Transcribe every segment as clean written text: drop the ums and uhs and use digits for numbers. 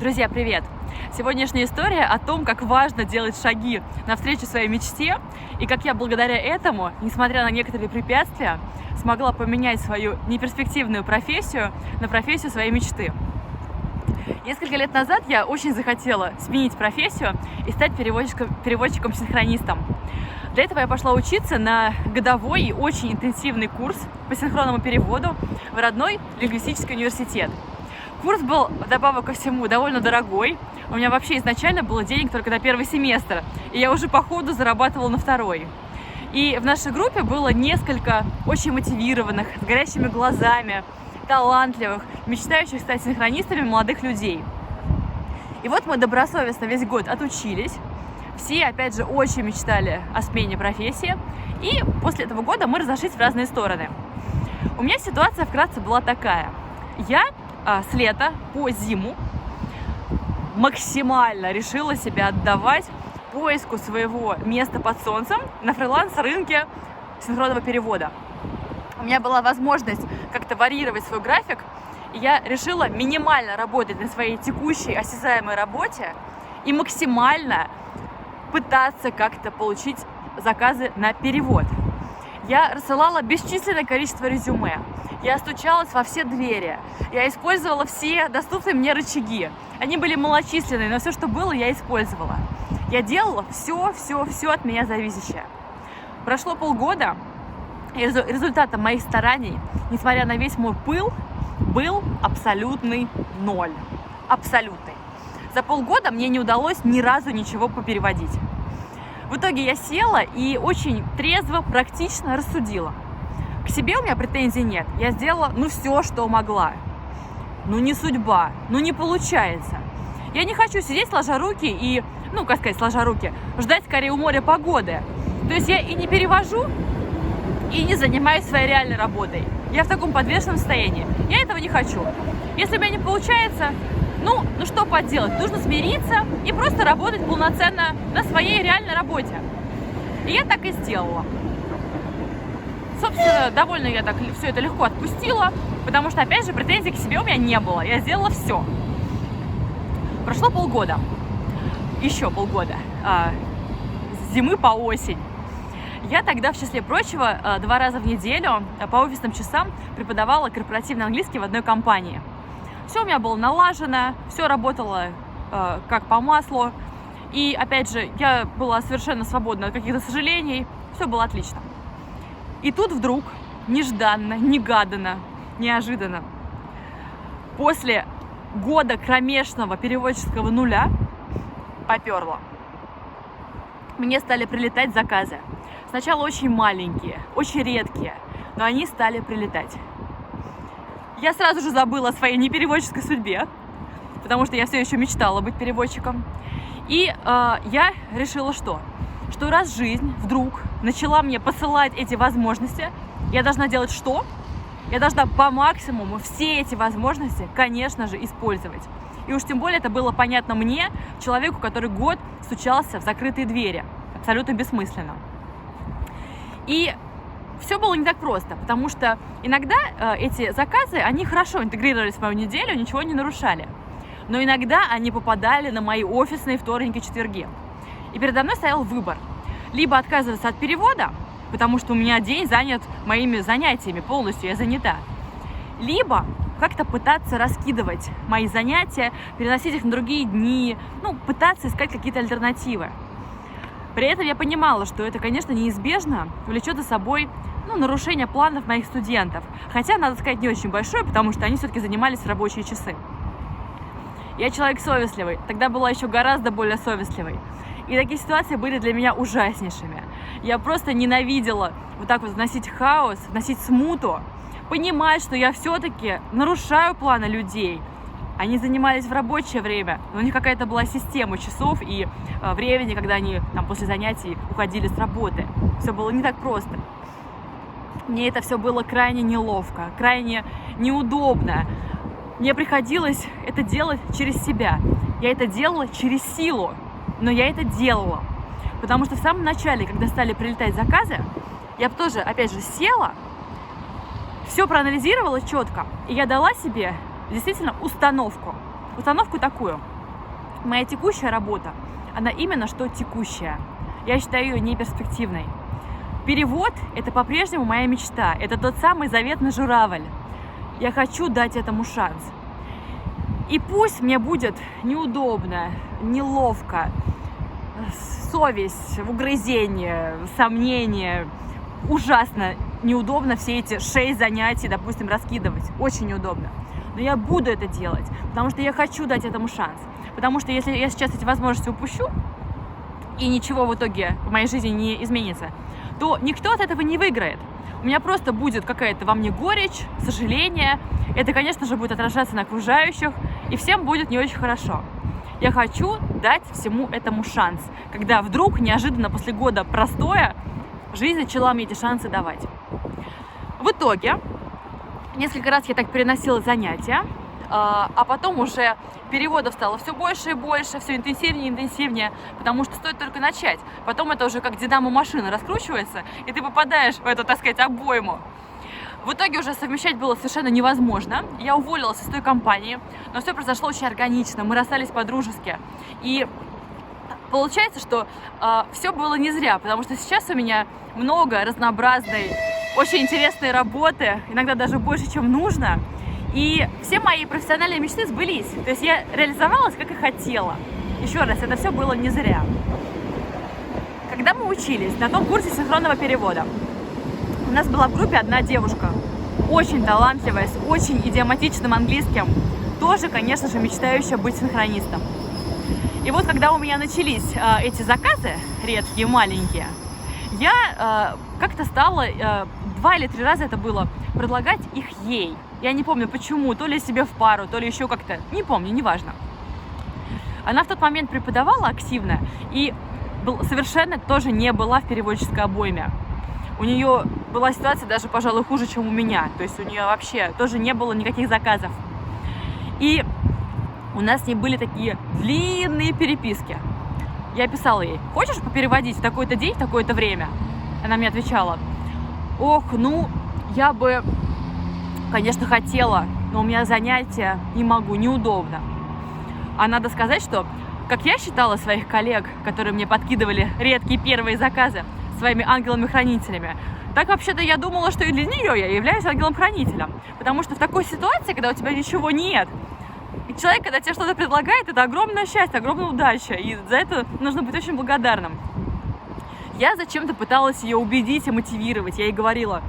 Друзья, привет! Сегодняшняя история о том, как важно делать шаги навстречу своей мечте, и как я благодаря этому, несмотря на некоторые препятствия, смогла поменять свою неперспективную профессию на профессию своей мечты. Несколько лет назад я очень захотела сменить профессию и стать переводчиком-синхронистом. Для этого я пошла учиться на годовой и очень интенсивный курс по синхронному переводу в родной лингвистический университет. Курс был, вдобавок ко всему, довольно дорогой. У меня вообще изначально было денег только на первый семестр, и я уже по ходу зарабатывала на второй. И в нашей группе было несколько очень мотивированных, с горящими глазами, талантливых, мечтающих стать синхронистами молодых людей. И вот мы добросовестно весь год отучились. Все, опять же, очень мечтали о смене профессии. И после этого года мы разошлись в разные стороны. У меня ситуация вкратце была такая. Я с лета по зиму максимально решила себя отдавать поиску своего места под солнцем на фриланс-рынке синхронного перевода. У меня была возможность как-то варьировать свой график, и я решила минимально работать на своей текущей осязаемой работе и максимально пытаться как-то получить заказы на перевод. Я рассылала бесчисленное количество резюме, я стучалась во все двери, я использовала все доступные мне рычаги. Они были малочисленные, но все, что было, я использовала. Я делала все от меня зависящее. Прошло полгода, и результатом моих стараний, несмотря на весь мой пыл, был абсолютный ноль. Абсолютный. За полгода мне не удалось ни разу ничего попереводить. В итоге я села и очень трезво, практично рассудила. К себе у меня претензий нет. Я сделала, все, что могла. Не судьба, не получается. Я не хочу сидеть сложа руки и, сложа руки, ждать скорее у моря погоды. То есть я и не перевожу, и не занимаюсь своей реальной работой. Я в таком подвешенном состоянии. Я этого не хочу. Если у меня не получается, что поделать? Нужно смириться и просто работать полноценно на своей реальной работе. И я так и сделала. Собственно, довольно я так все это легко отпустила, потому что, опять же, претензий к себе у меня не было. Я сделала все. Прошло полгода. Еще полгода. С зимы по осень. Я тогда, в числе прочего, 2 раза в неделю по офисным часам преподавала корпоративный английский в одной компании. Все у меня было налажено, все работало как по маслу. И, опять же, я была совершенно свободна от каких-то сожалений. Все было отлично. И тут вдруг, нежданно, негаданно, неожиданно, после года кромешного переводческого нуля поперло. Мне стали прилетать заказы. Сначала очень маленькие, очень редкие, но они стали прилетать. Я сразу же забыла о своей непереводческой судьбе, потому что я все еще мечтала быть переводчиком. И я решила, что раз жизнь вдруг начала мне посылать эти возможности, я должна делать что? Я должна по максимуму все эти возможности, конечно же, использовать. И уж тем более это было понятно мне, человеку, который год стучался в закрытые двери. Абсолютно бессмысленно. И все было не так просто, потому что иногда эти заказы, они хорошо интегрировались в мою неделю, ничего не нарушали. Но иногда они попадали на мои офисные вторники, четверги. И передо мной стоял выбор. Либо отказываться от перевода, потому что у меня день занят моими занятиями, полностью я занята. Либо как-то пытаться раскидывать мои занятия, переносить их на другие дни, пытаться искать какие-то альтернативы. При этом я понимала, что это, конечно, неизбежно влечет за собой нарушение планов моих студентов. Хотя, надо сказать, не очень большое, потому что они все-таки занимались в рабочие часы. Я человек совестливый, тогда была еще гораздо более совестливой. И такие ситуации были для меня ужаснейшими. Я просто ненавидела вот так вот вносить хаос, вносить смуту, понимать, что я все-таки нарушаю планы людей. Они занимались в рабочее время, но у них какая-то была система часов и времени, когда они после занятий уходили с работы. Все было не так просто. Мне это все было крайне неловко, крайне неудобно. Мне приходилось это делать через себя. Я это делала через силу, но я это делала. Потому что в самом начале, когда стали прилетать заказы, я тоже, опять же, села, все проанализировала четко, и я дала себе действительно установку. Установку такую. моя текущая работа, она именно что текущая. Я считаю ее неперспективной. Перевод – это по-прежнему моя мечта. Это тот самый заветный журавль. Я хочу дать этому шанс. И пусть мне будет неудобно, неловко, совесть, угрызение, сомнение, ужасно неудобно все эти 6 занятий, допустим, раскидывать. Очень неудобно. Но я буду это делать, потому что я хочу дать этому шанс. Потому что если я сейчас эти возможности упущу, и ничего в итоге в моей жизни не изменится, то никто от этого не выиграет. У меня просто будет какая-то во мне горечь, сожаление. Это, конечно же, будет отражаться на окружающих, и всем будет не очень хорошо. Я хочу дать всему этому шанс, когда вдруг, неожиданно, после года простоя, жизнь начала мне эти шансы давать. В итоге, несколько раз я так переносила занятия, а потом уже переводов стало все больше и больше, все интенсивнее и интенсивнее, потому что стоит только начать. Потом это уже как динамо-машина раскручивается, и ты попадаешь в эту, так сказать, обойму. В итоге уже совмещать было совершенно невозможно. Я уволилась из той компании, но все произошло очень органично, мы расстались по-дружески. И получается, что все было не зря, потому что сейчас у меня много разнообразной, очень интересной работы, иногда даже больше, чем нужно. И все мои профессиональные мечты сбылись. То есть я реализовалась, как и хотела. Еще раз, это все было не зря. Когда мы учились на том курсе синхронного перевода, у нас была в группе одна девушка, очень талантливая, с очень идиоматичным английским, тоже, конечно же, мечтающая быть синхронистом. И вот когда у меня начались эти заказы, редкие, маленькие, я как-то стала 2 или 3 раза это было, предлагать их ей. Я не помню почему, то ли себе в пару, то ли еще как-то, не помню, неважно. Она в тот момент преподавала активно и совершенно тоже не была в переводческой обойме. У нее была ситуация даже, пожалуй, хуже, чем у меня. То есть у нее вообще тоже не было никаких заказов. И у нас с ней были такие длинные переписки. Я писала ей: хочешь попереводить в такой-то день, в такое-то время? Она мне отвечала: ох, ну, я бы, конечно, хотела, но у меня занятия, не могу, неудобно. А надо сказать, что, как я считала своих коллег, которые мне подкидывали редкие первые заказы, своими ангелами-хранителями, так вообще-то я думала, что и для нее я являюсь ангелом-хранителем. Потому что в такой ситуации, когда у тебя ничего нет, и человек, когда тебе что-то предлагает, это огромное счастье, огромная удача, и за это нужно быть очень благодарным. Я зачем-то пыталась ее убедить и мотивировать. Я ей говорила: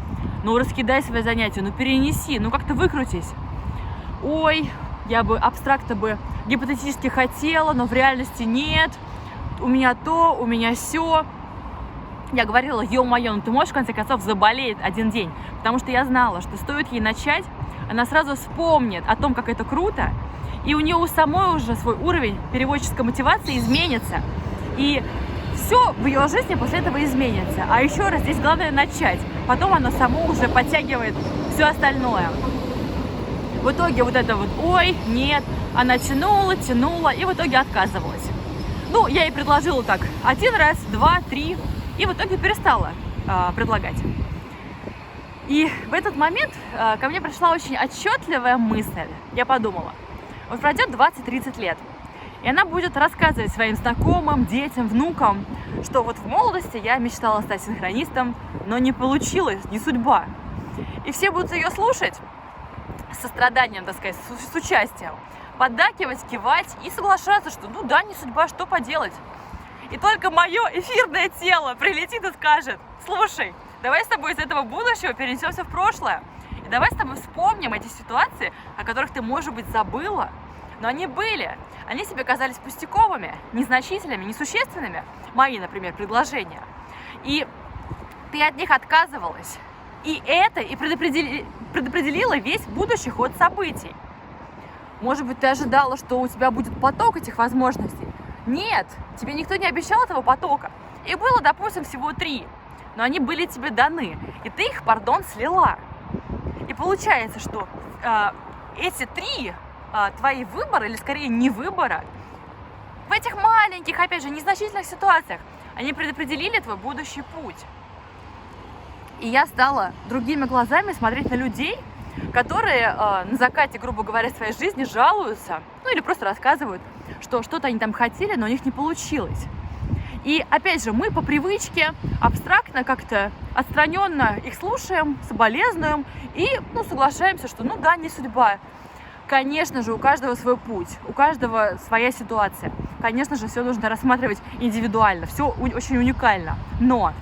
ну раскидай свои занятия, ну перенеси, ну как-то выкрутись. Ой, я бы абстрактно бы гипотетически хотела, но в реальности нет. У меня то, у меня сё. Я говорила: ё-моё, ну ты можешь в конце концов заболеть один день. Потому что я знала, что стоит ей начать, она сразу вспомнит о том, как это круто, и у нее у самой уже свой уровень переводческой мотивации изменится. И все в ее жизни после этого изменится. А еще раз, здесь главное начать. Потом оно само уже подтягивает все остальное. В итоге вот это вот ой, нет, она тянула, и в итоге отказывалась. Ну, я ей предложила так 1 раз, 2, 3, и в итоге перестала предлагать. И в этот момент ко мне пришла очень отчетливая мысль. Я подумала: вот пройдет 20-30 лет, и она будет рассказывать своим знакомым, детям, внукам, что вот в молодости я мечтала стать синхронистом, но не получилось, не судьба. И все будут ее слушать с состраданием, так сказать, с участием, поддакивать, кивать и соглашаться, что ну да, не судьба, что поделать. И только мое эфирное тело прилетит и скажет: слушай, давай с тобой из этого будущего перенесемся в прошлое. И давай с тобой вспомним эти ситуации, о которых ты, может быть, забыла. Но они были. Они себе казались пустяковыми, незначительными, несущественными. Мои, например, предложения. И ты от них отказывалась. И это и предопределило весь будущий ход событий. Может быть, ты ожидала, что у тебя будет поток этих возможностей. Нет, тебе никто не обещал этого потока. Их было, допустим, всего 3. Но они были тебе даны. И ты их, слила. И получается, что эти 3 твои выбора, или скорее не выбора, в этих маленьких, опять же, незначительных ситуациях, они предопределили твой будущий путь. И я стала другими глазами смотреть на людей, которые на закате, грубо говоря, своей жизни жалуются, ну или просто рассказывают, что что-то они там хотели, но у них не получилось. И опять же, мы по привычке абстрактно как-то отстраненно их слушаем, соболезнуем и соглашаемся, что ну да, не судьба. Конечно же, у каждого свой путь, у каждого своя ситуация. Конечно же, все нужно рассматривать индивидуально, все очень уникально. Но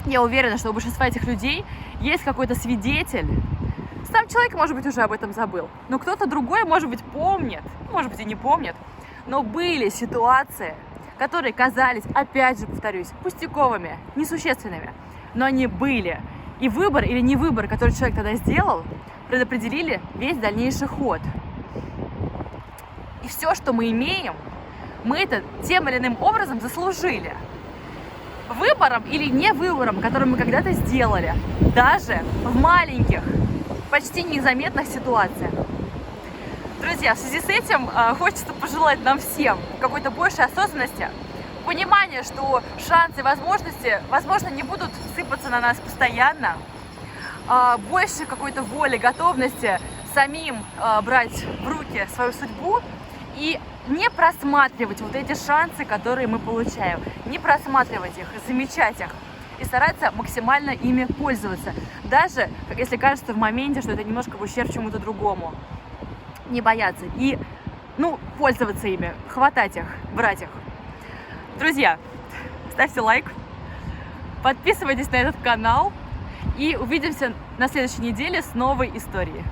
я уверена, что у большинства этих людей есть какой-то свидетель. Сам человек, может быть, уже об этом забыл, но кто-то другой, может быть, помнит, может быть, и не помнит. Но были ситуации, которые казались, опять же, повторюсь, пустяковыми, несущественными, но они были. И выбор или не выбор, который человек тогда сделал, предопределили весь дальнейший ход. И все, что мы имеем, мы это тем или иным образом заслужили. Выбором или не выбором, который мы когда-то сделали, даже в маленьких, почти незаметных ситуациях. Друзья, в связи с этим хочется пожелать нам всем какой-то большей осознанности, понимания, что шансы и возможности, возможно, не будут сыпаться на нас постоянно, больше какой-то воли, готовности самим брать в руки свою судьбу и не просматривать вот эти шансы, которые мы получаем, не просматривать их, замечать их и стараться максимально ими пользоваться, даже если кажется в моменте, что это немножко в ущерб чему-то другому. Не бояться и, пользоваться ими, хватать их, брать их. Друзья, ставьте лайк, подписывайтесь на этот канал и увидимся на следующей неделе с новой историей.